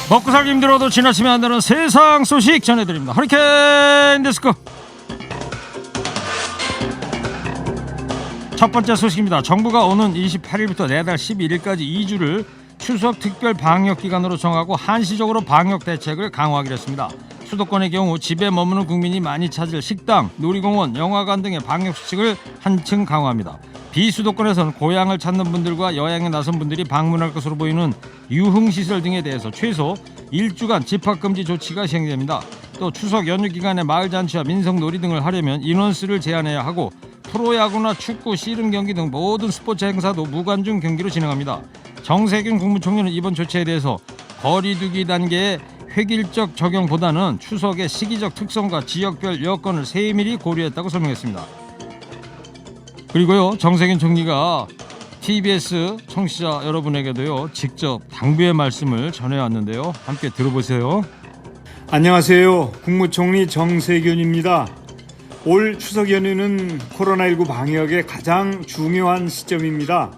먹고 살기 힘들어도 지나치면 안 되는 세상 소식 전해드립니다. 허리케인 데스크. 첫 번째 소식입니다. 정부가 오는 28일부터 내달 11일까지 2주를 추석 특별 방역 기간으로 정하고 한시적으로 방역 대책을 강화하기로 했습니다. 수도권의 경우 집에 머무는 국민이 많이 찾을 식당, 놀이공원, 영화관 등의 방역 수칙을 한층 강화합니다. 비수도권에서는 고향을 찾는 분들과 여행에 나선 분들이 방문할 것으로 보이는 유흥시설 등에 대해서 최소 1주간 집합금지 조치가 시행됩니다. 또 추석 연휴 기간에 마을잔치와 민속놀이 등을 하려면 인원수를 제한해야 하고 프로야구나 축구, 씨름 경기 등 모든 스포츠 행사도 무관중 경기로 진행합니다. 정세균 국무총리는 이번 조치에 대해서 거리두기 단계의 획일적 적용보다는 추석의 시기적 특성과 지역별 여건을 세밀히 고려했다고 설명했습니다. 그리고요, 정세균 총리가 TBS 청취자 여러분에게도요 직접 당부의 말씀을 전해왔는데요. 함께 들어보세요. 안녕하세요. 국무총리 정세균입니다. 올 추석 연휴는 코로나19 방역의 가장 중요한 시점입니다.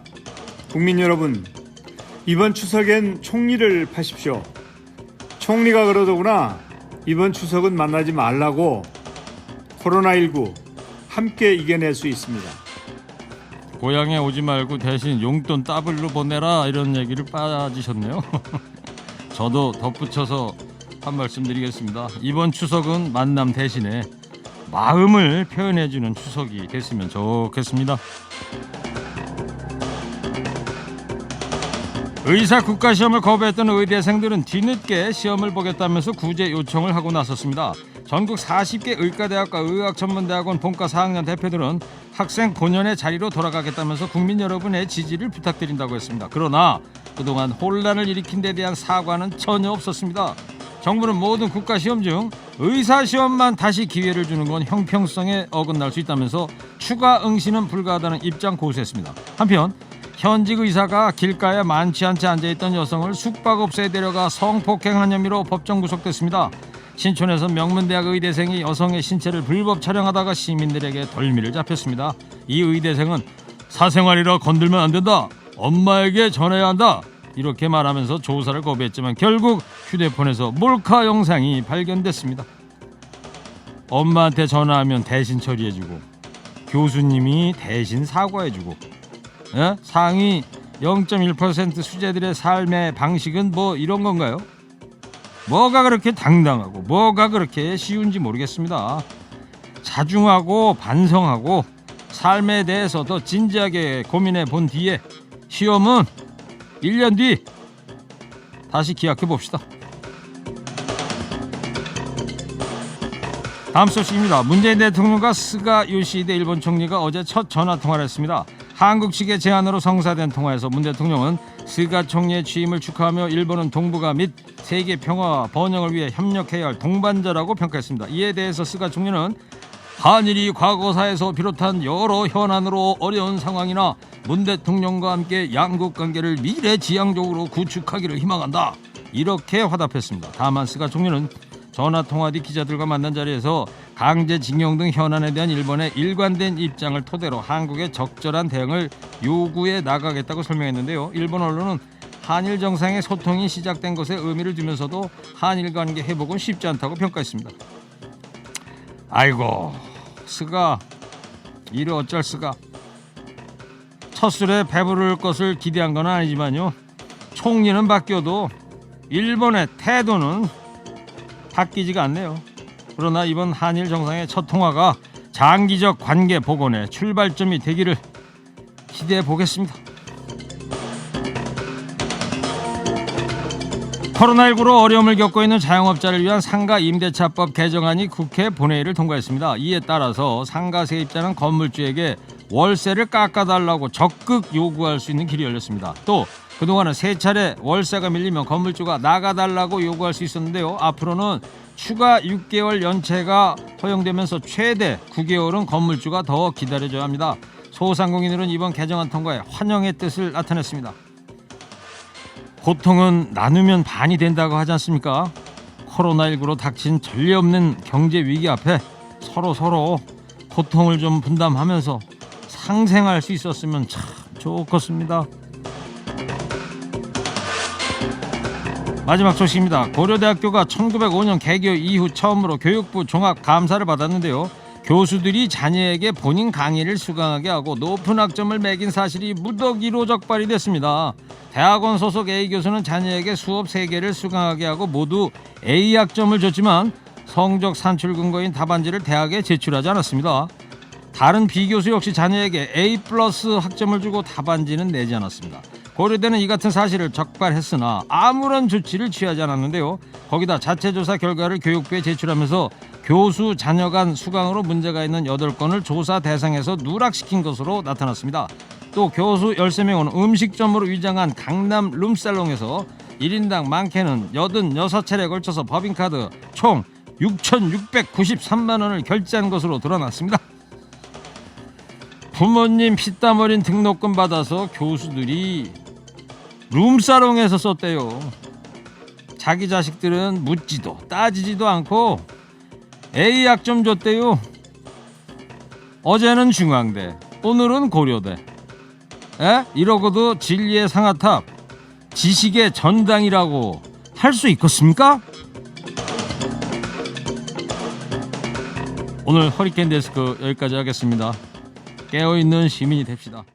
국민 여러분, 이번 추석엔 총리를 파십시오. 총리가 그러더구나. 이번 추석은 만나지 말라고. 코로나19 함께 이겨낼 수 있습니다. 고향에 오지 말고 대신 용돈 더블로 보내라, 이런 얘기를 빠지셨네요. 저도 덧붙여서 한 말씀 드리겠습니다. 이번 추석은 만남 대신에 마음을 표현해주는 추석이 됐으면 좋겠습니다. 의사 국가시험을 거부했던 의대생들은 뒤늦게 시험을 보겠다면서 구제 요청을 하고 나섰습니다. 전국 40개 의과대학과 의학전문대학원 본과 4학년 대표들은 학생 본연의 자리로 돌아가겠다면서 국민 여러분의 지지를 부탁드린다고 했습니다. 그러나 그동안 혼란을 일으킨 데 대한 사과는 전혀 없었습니다. 정부는 모든 국가시험 중 의사시험만 다시 기회를 주는 건 형평성에 어긋날 수 있다면서 추가 응시는 불가하다는 입장 고수했습니다. 한편 현직 의사가 길가에 많지 않게 앉아있던 여성을 숙박업소에 데려가 성폭행한 혐의로 법정 구속됐습니다. 신촌에서 명문대학 의대생이 여성의 신체를 불법 촬영하다가 시민들에게 덜미를 잡혔습니다. 이 의대생은 사생활이라 건들면 안 된다, 엄마에게 전해야 한다, 이렇게 말하면서 조사를 거부했지만 결국 휴대폰에서 몰카 영상이 발견됐습니다. 엄마한테 전화하면 대신 처리해주고 교수님이 대신 사과해주고 상위 0.1% 수재들의 삶의 방식은 뭐 이런 건가요? 뭐가 그렇게 당당하고 뭐가 그렇게 쉬운지 모르겠습니다. 자중하고 반성하고 삶에 대해서 더 진지하게 고민해 본 뒤에 시험은 1년 뒤 다시 기약해 봅시다. 다음 소식입니다. 문재인 대통령과 스가 요시히데 일본 총리가 어제 첫 전화통화를 했습니다. 한국 측의 제안으로 성사된 통화에서 문 대통령은 스가 총리의 취임을 축하하며 일본은 동북아 및 세계 평화와 번영을 위해 협력해야 할 동반자라고 평가했습니다. 이에 대해서 스가 총리는 한일이 과거사에서 비롯한 여러 현안으로 어려운 상황이나 문 대통령과 함께 양국 관계를 미래지향적으로 구축하기를 희망한다, 이렇게 화답했습니다. 다만 스가 총리는 전화통화 뒤 기자들과 만난 자리에서 강제징용 등 현안에 대한 일본의 일관된 입장을 토대로 한국의 적절한 대응을 요구해 나가겠다고 설명했는데요. 일본 언론은 한일 정상의 소통이 시작된 것에 의미를 두면서도 한일 관계 회복은 쉽지 않다고 평가했습니다. 아이고, 스가 이를 어쩔 수가. 첫 술에 배부를 것을 기대한 건 아니지만요, 총리는 바뀌어도 일본의 태도는 바뀌지가 않네요. 그러나 이번 한일 정상의 첫 통화가 장기적 관계 복원의 출발점이 되기를 기대해 보겠습니다. 코로나19로 어려움을 겪고 있는 자영업자를 위한 상가 임대차법 개정안이 국회 본회의를 통과했습니다. 이에 따라서 상가 세입자는 건물주에게 월세를 깎아달라고 적극 요구할 수 있는 길이 열렸습니다. 또 그동안은 3차례 월세가 밀리면 건물주가 나가달라고 요구할 수 있었는데요. 앞으로는 추가 6개월 연체가 허용되면서 최대 9개월은 건물주가 더 기다려줘야 합니다. 소상공인들은 이번 개정안 통과에 환영의 뜻을 나타냈습니다. 고통은 나누면 반이 된다고 하지 않습니까? 코로나19로 닥친 전례 없는 경제 위기 앞에 서로 고통을 좀 분담하면서 상생할 수 있었으면 참 좋겠습니다. 마지막 소식입니다. 고려대학교가 1905년 개교 이후 처음으로 교육부 종합감사를 받았는데요. 교수들이 자녀에게 본인 강의를 수강하게 하고 높은 학점을 매긴 사실이 무더기로 적발이 됐습니다. 대학원 소속 A 교수는 자녀에게 수업 3개를 수강하게 하고 모두 A 학점을 줬지만 성적 산출 근거인 답안지를 대학에 제출하지 않았습니다. 다른 B 교수 역시 자녀에게 A+ 학점을 주고 답안지는 내지 않았습니다. 고려대는 이 같은 사실을 적발했으나 아무런 조치를 취하지 않았는데요. 거기다 자체 조사 결과를 교육부에 제출하면서 교수 자녀 간 수강으로 문제가 있는 8건을 조사 대상에서 누락시킨 것으로 나타났습니다. 또 교수 13명은 음식점으로 위장한 강남 룸살롱에서 1인당 많게는 86차례에 걸쳐서 법인카드 총 6,693만 원을 결제한 것으로 드러났습니다. 부모님 피땀 어린 등록금 받아서 교수들이 룸사롱에서 썼대요. 자기 자식들은 묻지도 따지지도 않고 A 학점 줬대요. 어제는 중앙대, 오늘은 고려대. 이러고도 진리의 상아탑, 지식의 전당이라고 할 수 있겠습니까? 오늘 허리케인 데스크 여기까지 하겠습니다. 깨어있는 시민이 됩시다.